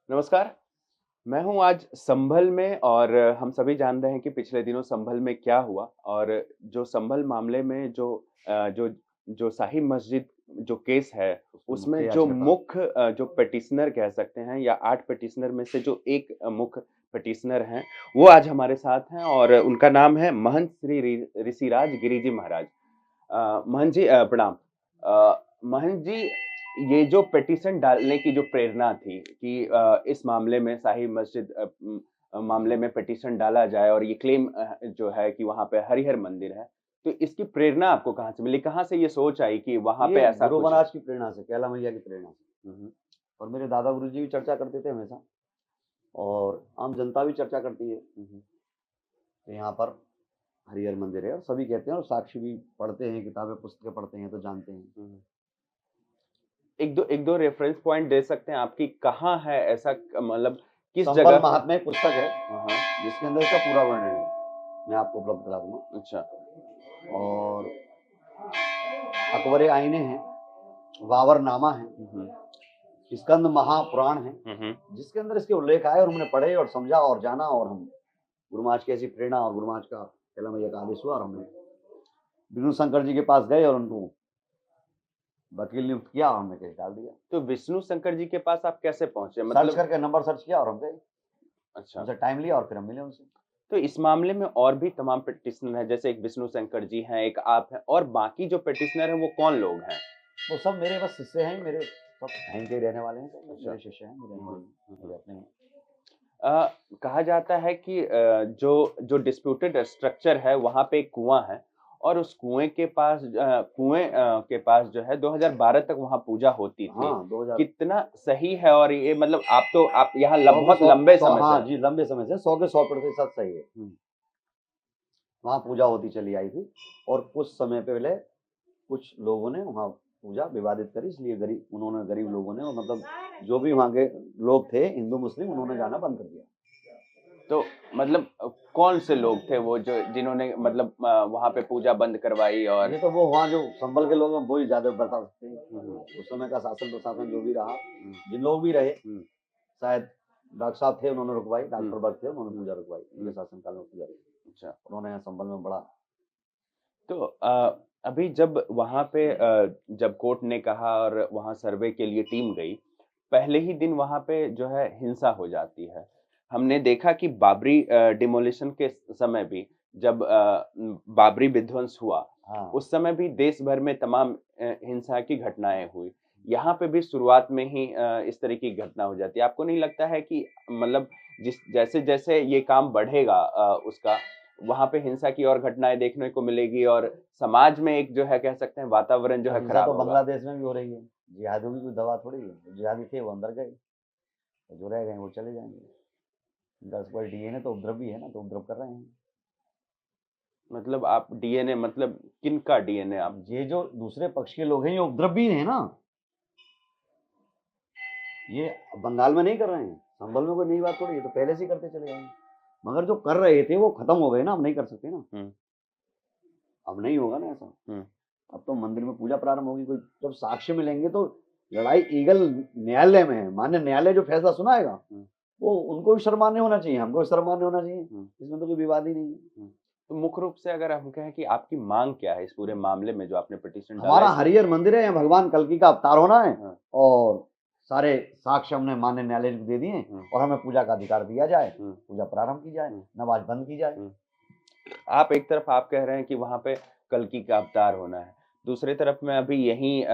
नमस्कार, मैं हूँ आज संभल में और हम सभी जान रहे हैं कि पिछले दिनों संभल में क्या हुआ और जो संभल मामले में जो शाही मस्जिद जो केस है, उसमें मुख्य उसमें जो याचिका मुख्य जो पिटिशनर कह सकते हैं या 8 पिटिशनर में से जो एक मुख्य पिटिशनर हैं, वो आज हमारे साथ हैं और उनका नाम है महंत श्री ऋषिराज गिरिजी महाराज। महंत जी प्रणाम। महंत जी, ये जो पिटीशन डालने की जो प्रेरणा थी कि इस मामले में शाही मस्जिद मामले में पिटीशन डाला जाए और ये क्लेम जो है कि वहाँ पे हरिहर मंदिर है, तो इसकी प्रेरणा आपको कहाँ से मिली? कहाँ से ये सोच आई कि वहाँ पे ये ऐसा गुरु कुछ महाराज की प्रेरणा से, कैला मैया की प्रेरणा से। हुँ, हुँ, और मेरे दादा गुरु जी भी चर्चा करते थे हमेशा, और आम जनता भी चर्चा करती है हुँ, हुँ, कि यहाँ पर हरिहर मंदिर है, और सभी कहते हैं, और साक्षी भी पढ़ते हैं, किताबें पुस्तकें पढ़ते हैं तो जानते हैं। हुँ। एक दो रेफरेंस पॉइंट दे सकते हैं आप कि कहाँ है ऐसा मतलब किस संबल जगह पे? महात्म्य एक पुस्तक है हाँ, हाँ, जिसके अंदर इसका पूरा वर्णन है, मैं आपको उपलब्ध करा दूंगा। अच्छा। और अकबरे आईने हैं, वावरनामा है, हुँ, हुँ, स्कंद महापुराण है, हुँ, हुँ। जिसके अंदर इसके उल्लेख आए और हमने पढ़े और समझा और जाना, और हम गुरु महाराज की ऐसी प्रेरणा और गुरु महाराज का कैला मैया का आदेश हुआ और हमने विष्णु शंकर जी के पास गए और उनको वकील नियुक्त किया और हमने केस डाल दिया। तो विष्णु शंकर जी के पास आप कैसे पहुँचे? सर्च मतलब करके नंबर सर्च किया और हम गए, अच्छा। उनसे टाइम लिया और फिर हम मिले उनसे। तो इस मामले में और भी तमाम पिटिशनर हैं, जैसे एक विष्णु शंकर जी हैं, एक आप हैं और बाकी जो पिटिशनर हैं वो कौन लोग हैं? वो सब मेरे बस शिष्य हैं, मेरे सब कहीं के रहने वाले हैं, सब अच्छा। मेरे शिष्य हैं, मेरे रहने हुँ, वाले हैं, हुँ, हुँ। मेरे अपने हैं। कहा जाता है कि जो डिस्प्यूटेड स्ट्रक्चर है वहाँ पे एक कुआँ है और उस कुएँ के पास जो है 2012 तक वहाँ पूजा होती थी। हाँ, 2000 कितना सही है और ये मतलब आप यहाँ 100 के बहुत 100 लंबे 100 समय से हाँ हैं। जी, लंबे समय से 100 के 100% सही है। हुँ, वहाँ पूजा होती चली आई थी, और कुछ समय पहले कुछ लोगों ने वहाँ पूजा विवादित करी, इसलिए गरीब लोगों ने, और मतलब जो भी वहाँ के लोग थे हिंदू मुस्लिम, उन्होंने जाना बंद कर दिया। तो मतलब कौन से लोग थे वो जो जिन्होंने मतलब वहाँ पे पूजा बंद करवाई और ये तो वो वहाँ जो संभल के लोग हैं वो ही ज्यादा बता सकते हैं। हुँ, उस समय का शासन प्रशासन जो भी रहा, हुँ, जिन लोग भी रहे, हुँ, शायद डॉक्टर साहब थे, उन्होंने रुकवाई, हुँ, डॉक्टर वर्ग थे, उन्होंने पूजा रुकवाई, उनके हुँ, शासनकाल में पूजा रुकवाई। अच्छा। उन्होंने यहाँ संभल में बड़ा तो अभी जब वहाँ पे जब कोर्ट ने कहा और वहाँ सर्वे के लिए टीम गई, पहले ही दिन वहाँ पे जो है हिंसा हो जाती है। हमने देखा कि बाबरी डिमोलिशन के समय भी जब बाबरी विध्वंस हुआ, हाँ। उस समय भी देश भर में तमाम हिंसा की घटनाएँ हुई। यहाँ पे भी शुरुआत में ही इस तरह की घटना हो जाती है। आपको नहीं लगता है कि मतलब जिस जैसे-जैसे ये काम बढ़ेगा उसका वहाँ पे हिंसा की और घटनाएँ देखने को मिलेगी और समाज में एक जो है कह सकते हैं वातावरण जो तो है हिंसा खराब तो होगा। बांग्लादेश में भी हो रही है, जिहादियों की कोई दवा थोड़ी है, जो जिहादी थे वो अंदर गए, तो जो रह गए वो चले जाएंगे। इनका कोई डीएनए तो उपद्रव भी है ना, तो उपद्रव कर रहे हैं। मतलब आप डीएनए मतलब किनका डीएनए आप ये जो दूसरे पक्ष के लोग हैं, ये उपद्रव भी है ना, ये बंगाल में नहीं कर रहे हैं, संभल में कोई नई बात थोड़ी है, तो पहले से ही करते चले जाएंगे। मगर जो कर रहे थे वो खत्म हो गए ना, अब नहीं कर सकते ना, हुँ, अब नहीं होगा ना ऐसा। हुँ, अब तो मंदिर में पूजा प्रारंभ होगी, कोई जब साक्ष्य मिलेंगे तो लड़ाई ईगल न्यायालय में है, मान्य न्यायालय जो फैसला सुनाएगा हुँ, वो उनको भी शर्मान्य होना चाहिए, हमको भी शर्मान्य होना चाहिए, हुँ, इसमें तो कोई विवाद ही नहीं है। हुँ। तो मुख्य रूप से अगर हम कहें कि आपकी माँग क्या है इस पूरे मामले में जो आपने पिटीशन डाला है हमारा इसमें? हरिहर मंदिर है, यहाँ भगवान कल्कि का अवतार होना है, हाँ, और सारे साक्ष्य हमने मान्य न्यायालय को दे दिए, हुँ, और हमें पूजा का अधिकार दिया जाए, हुँ, पूजा प्रारंभ की जाए, हुँ, नमाज बंद की जाए। हुँ। आप एक तरफ आप कह रहे हैं कि वहाँ पे कल्कि का अवतार होना है। दूसरी तरफ मैं अभी यहीं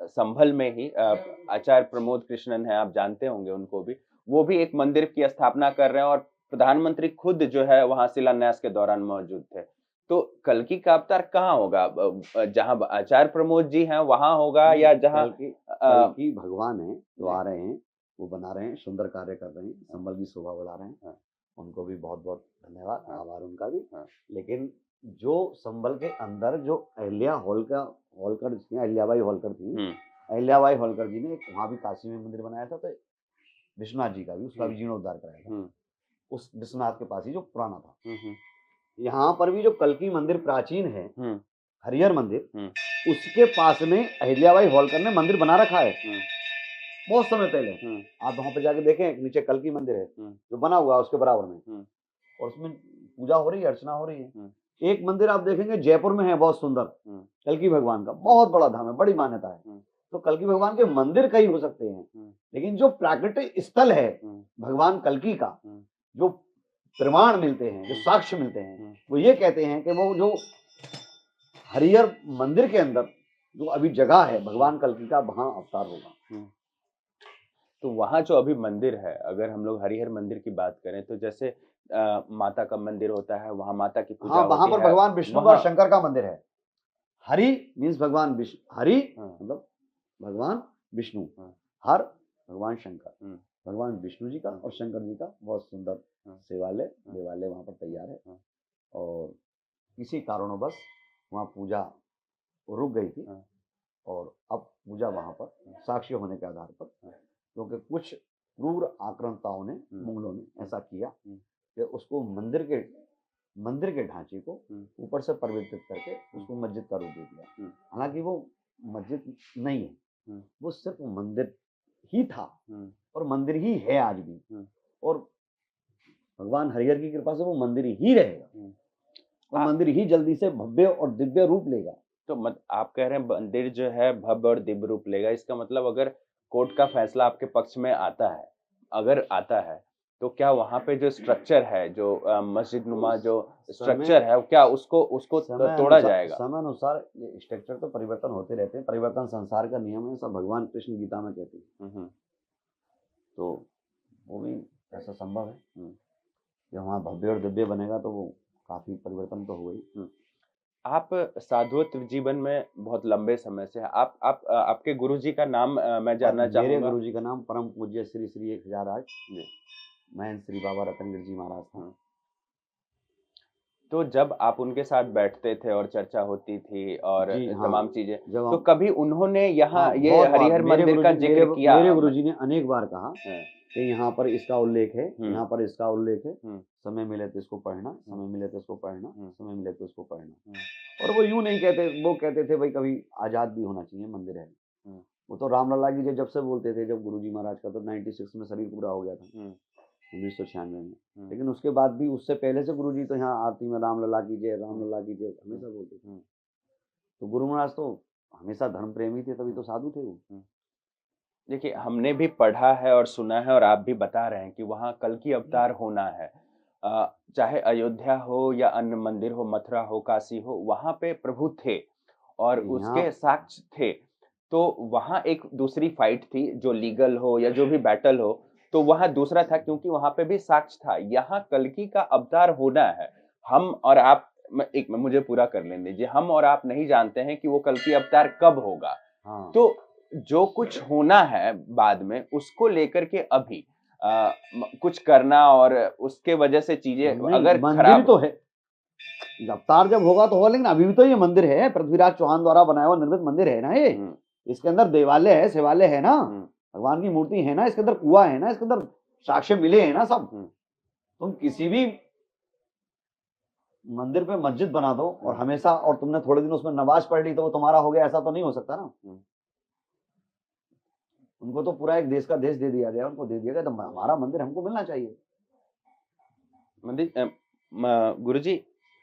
संभल में ही आचार्य प्रमोद कृष्णन हैं, आप जानते होंगे उनको भी। वो भी एक मंदिर की स्थापना कर रहे हैं और प्रधानमंत्री खुद जो है वहाँ शिलान्यास के दौरान मौजूद थे। तो कल्कि का अवतार कहाँ होगा? जहाँ आचार्य प्रमोद जी हैं वहाँ होगा नहीं, या जहाँ कल्कि भगवान हैं जो जी, आ रहे हैं, वो बना रहे हैं, सुंदर कार्य कर रहे हैं, संभल की शोभा बढ़ा रहे हैं, हाँ, उनको भी बहुत बहुत धन्यवाद, हाँ, आभार उनका भी। हाँ। लेकिन जो संभल के अंदर जो होलकर थी, अहिल्याबाई होलकर थी, हुँ, अहिल्याबाई होलकर जी ने एक वहाँ भी काशी में मंदिर बनाया था, तो विश्वनाथ जी का भी, उसका हुँ, भी जीर्णोद्धार कराया था, हुँ, उस विश्वनाथ के पास ही जो पुराना था। हुँ, हुँ, यहाँ पर भी जो कल्कि मंदिर प्राचीन है, हुँ, हरिहर मंदिर, हुँ, उसके पास में अहिल्याबाई होलकर ने मंदिर बना रखा है। हुँ। बहुत समय पहले। आप वहां पे जाके देखें, नीचे कल्की मंदिर है जो बना हुआ है उसके बराबर में, और उसमें पूजा हो रही है, अर्चना हो रही है। एक मंदिर आप देखेंगे जयपुर में है बहुत सुंदर, कल्की भगवान का, बहुत बड़ा धाम है, बड़ी मान्यता है। तो कल्की भगवान के मंदिर कई हो सकते हैं, लेकिन जो प्राकृतिक स्थल है भगवान कल्की का, जो प्रमाण मिलते हैं, जो साक्ष्य मिलते हैं, वो ये कहते हैं कि वो जो हरिहर मंदिर के अंदर जो अभी जगह है भगवान कल्की का, वहां अवतार होगा। तो वहाँ जो अभी मंदिर है, अगर हम लोग हरिहर मंदिर की बात करें तो जैसे माता का मंदिर होता है, वहाँ माता की पूजा हाँ, वहां होती पर है, भगवान विष्णु और शंकर का मंदिर है। हरि मीन्स भगवान विष्णु, हरि मतलब भगवान विष्णु, हर भगवान शंकर, भगवान विष्णु जी का और शंकर जी का बहुत सुंदर शिवालय देवालय वहां पर तैयार है। और किसी कारणोवश वहाँ पूजा रुक गई थी, और अब पूजा वहां पर साक्ष्य होने के आधार पर, क्योंकि कुछ क्रूर आक्रांताओं ने, मुगलों ने ऐसा किया कि उसको मंदिर के ढांचे को ऊपर से परिवर्तित करके उसको मस्जिद का रूप दे दिया। हालांकि वो मस्जिद नहीं है, वो सिर्फ मंदिर ही था, और मंदिर ही है आज भी, और भगवान हरिहर की कृपा से वो मंदिर ही रहेगा, और मंदिर ही जल्दी से भव्य और दिव्य रूप लेगा। तो आप कह रहे हैं मंदिर जो है भव्य और दिव्य रूप लेगा, इसका मतलब अगर कोर्ट का फैसला आपके पक्ष में आता है, अगर आता है, तो क्या वहाँ पे जो स्ट्रक्चर है, जो मस्जिद नुमा जो स्ट्रक्चर है, क्या उसको तोड़ा जाएगा? समय अनुसार ये स्ट्रक्चर तो परिवर्तन होते रहते हैं, परिवर्तन संसार का नियम है, सब भगवान कृष्ण गीता में कहते हैं। तो वो भी ऐसा संभव है कि वहाँ भव्य और दिव्य बनेगा, तो वो काफी परिवर्तन तो हुआ ही। आप साधुत्व जीवन में बहुत लंबे समय से आप आपके गुरुजी का नाम मैं जानना चाहूंगा। मेरे गुरुजी का नाम परम पूज्य श्री श्री 1008 महेंद्र श्री बाबा रतनगिरी जी महाराज था। तो जब आप उनके साथ बैठते थे और चर्चा होती थी और तमाम चीजें, तो कभी उन्होंने यहाँ ये हरिहर मंदिर का जिक्र किया? मेरे गुरुजी ने अनेक बार कहा कि यहाँ पर इसका उल्लेख है, यहाँ पर इसका उल्लेख है, समय मिले तो इसको पढ़ना, समय मिले तो इसको पढ़ना, समय मिले तो इसको पढ़ना। और वो यूं नहीं कहते, वो कहते थे भाई कभी आजाद भी होना चाहिए, मंदिर है। वो तो रामलला जी जब से बोलते थे, जब गुरुजी महाराज का तो 96 में शरीर पूरा हो गया था, 1996 में। लेकिन उसके बाद भी, उससे पहले से गुरुजी तो यहाँ आरती में रामलला कीजिए, रामलला कीजिए हमेशा बोलते थे। तो गुरु महाराज तो हमेशा धर्म प्रेमी थे, तभी तो साधु थे वो। देखिए, हमने भी पढ़ा है और सुना है, और आप भी बता रहे हैं कि वहाँ कल्कि अवतार होना है। चाहे अयोध्या हो या अन्य मंदिर हो, मथुरा हो, काशी हो, वहाँ पे प्रभु थे और उसके साक्ष्य थे। तो वहाँ एक दूसरी फाइट थी, जो लीगल हो या जो भी बैटल हो, तो वहाँ दूसरा था, क्योंकि वहाँ पे भी साक्ष्य था। यहाँ कल्कि का अवतार होना है। हम और आप, मुझे पूरा कर लेने दीजिए, हम और आप नहीं जानते हैं कि वो कल्कि अवतार कब होगा। तो जो कुछ होना है बाद में, उसको लेकर के अभी कुछ करना, और उसके वजह से चीजें अगर मंदिर तो है, अवतार जब होगा तो होगा, लेकिन अभी भी तो ये मंदिर है, पृथ्वीराज चौहान द्वारा बनाया हुआ निर्मित मंदिर है ना ये। इसके अंदर देवालय है, शिवालय है ना, भगवान की मूर्ति है ना, इसके अंदर कुआं है ना, इसके अंदर साक्ष्य मिले हैं ना सब। तुम किसी भी मंदिर पे मस्जिद बना दो और हमेशा, और तुमने थोड़े दिन उसमें नमाज पढ़ ली तो वो तुम्हारा हो गया, ऐसा तो नहीं हो सकता ना। उनको तो पूरा एक देश का देश दे दिया गया, उनको दे दिया गया, तो हमारा मंदिर हमको मिलना चाहिए। मंदिर गुरुजी,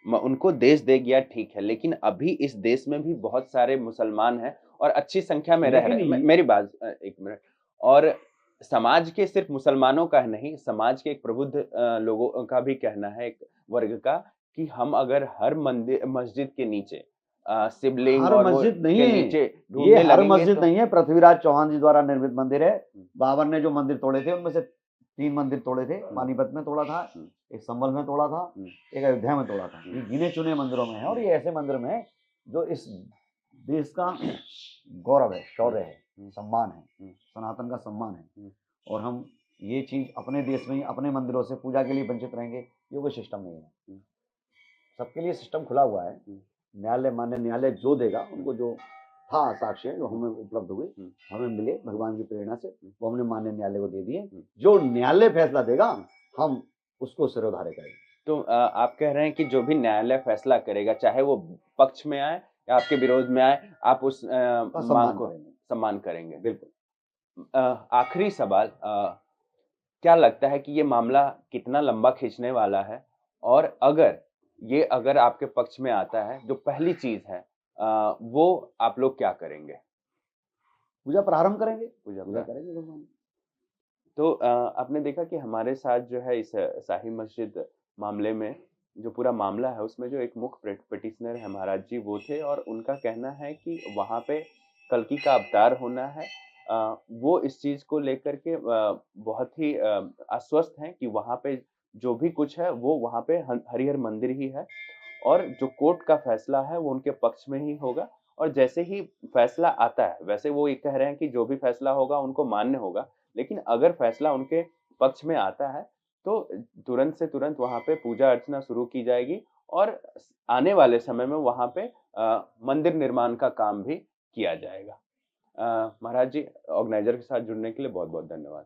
उनको देश दे गया, ठीक है, लेकिन अभी इस देश में भी बहुत सारे मुसलमान हैं और अच्छी संख्या में रह रहे हैं। मेरी बात एक मिनट। और समाज के सिर्फ मुसलमानों का नहीं, समाज के एक प्रबुद्ध लोगों का भी कहना है, एक वर्ग का, कि हम अगर हर मस्जिद के नीचे शिवलिंग हर और मस्जिद नहीं है, ये हर मस्जिद नहीं है, पृथ्वीराज चौहान जी द्वारा निर्मित मंदिर है। बाबर ने जो मंदिर तोड़े थे उनमें से 3 मंदिर तोड़े थे। पानीपत में तोड़ा था, एक संभल में तोड़ा था, एक अयोध्या में तोड़ा था। ये गिने चुने मंदिरों में है, और ये ऐसे मंदिर में है जो इस देश का गौरव है, शौर्य है, सम्मान है, सनातन का सम्मान है। और हम ये चीज अपने देश में ही अपने मंदिरों से पूजा के लिए वंचित रहेंगे, ये कोई सिस्टम नहीं है। सबके लिए सिस्टम खुला हुआ है। न्यायालय, मान्य न्यायालय जो देगा, उनको जो था साक्ष्य जो हमें उपलब्ध हुए, हमें मिले भगवान की प्रेरणा से, वो हमने मान्य न्यायालय को दे दिए। जो न्यायालय फैसला देगा हम उसको सिरोधार्य करेंगे। तो आप कह रहे हैं कि जो भी न्यायालय फैसला करेगा, चाहे वो पक्ष में आए या आपके विरोध में आए, आप उस मांग को सम्मान करेंगे। बिल्कुल। आखिरी सवाल, क्या लगता है कि ये मामला कितना लंबा खींचने वाला है? और अगर आपके पक्ष में आता है, जो पहली चीज़ है वो आप लोग क्या करेंगे? पूजा प्रारंभ करेंगे, पूजा पूजा प्रारंभ। करेंगे भगवान की। तो आपने देखा कि हमारे साथ जो है इस शाही मस्जिद मामले में जो पूरा मामला है उसमें जो एक मुख्य पिटिशनर है महाराज जी वो थे और उनका कहना है कि वहाँ पे कल्कि का अवतार होना है। वो इस चीज़ को लेकर के बहुत ही आश्वस्त हैं कि वहाँ पे जो भी कुछ है वो वहाँ पे हरिहर मंदिर ही है और जो कोर्ट का फैसला है वो उनके पक्ष में ही होगा और जैसे ही फैसला आता है वैसे वो ये कह रहे हैं कि जो भी फैसला होगा उनको मान्य होगा। लेकिन अगर फैसला उनके पक्ष में आता है तो तुरंत से तुरंत वहाँ पे पूजा अर्चना शुरू की जाएगी और आने वाले समय में वहाँ पे मंदिर निर्माण का काम भी किया जाएगा। महाराज जी, ऑर्गेनाइजर के साथ जुड़ने के लिए बहुत-बहुत धन्यवाद।